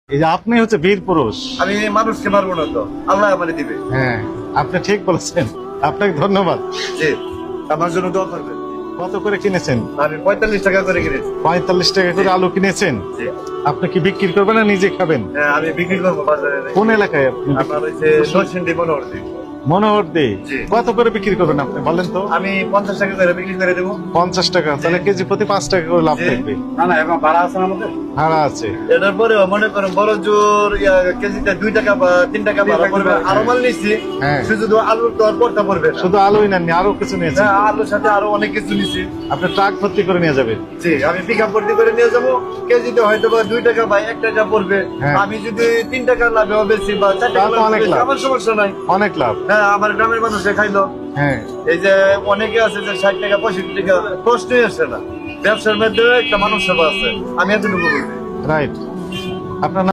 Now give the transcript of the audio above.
এই যে আপনি হচ্ছে বীর পুরুষ। আমি মানুষকে মারবো না তো, আল্লাহ আমারে দিবে। হ্যাঁ, আপনি ঠিক বলেছেন, আপনাকে ধন্যবাদ। জি, আমার জন্য দোয়া করবেন। কত করে কিনেছেন? আমি 45 টাকা করে কিনেছি। 45 টাকা করে আলু কিনেছেন। জি, আপনি কি বিক্রি করবেন না নিজে খাবেন? হ্যাঁ, আমি বিক্রি করবো বাজারে। কোন এলাকায় আপনি? আপনার হচ্ছে নরসিংদী মনোহরদী। মনোহরদী। জি। কত করে বিক্রি করবেন আপনি বলেন তো? আমি 50 টাকা করে বিক্রি করে দেবো। 50 টাকা, তাহলে কেজি প্রতি 5 টাকা করে লাভ জি। থাকবে। না না, এখন ভাড়া আছে আমাদের। ভাড়া আছে। এটার পরেও মনে করেন বড় জোর কেজিতে 2 টাকা বা 3 টাকা ভাড়া পড়বে। আরো মাল নিচ্ছি, হ্যাঁ। শুধু আলুর তো আর পড়তে পড়বে না। শুধু আলুই নেননি, আরো কিছু নিয়েছেন। হ্যাঁ, আলুর সাথে আরো অনেক কিছু নিচ্ছি। আপনি ট্রাক ভর্তি করে নিয়ে যাবেন। জি, আমি পিক আপ ভর্তি করে নিয়ে যাবো। কেজিতে হয়তো বা 2 টাকা বা 1 টাকা পড়বে। হ্যাঁ। আমি যদি 3 টাকা লাভেও বেশি বা 4 টাকা তাহলে অনেক লাভেও বেশি, লাভ। আমার সমস্যা নাই। অনেক লাভ। হ্যাঁ, আমার গ্রামের মানুষে খাইলো। হ্যাঁ, এই যে অনেকে আছে যে 60 টাকা 65 টাকা প্রশ্নই আসে না। ব্যবসার মধ্যে একটা মানুষ সেবা আছে, আমি এতটুকু বলছি। রাইট। আপনার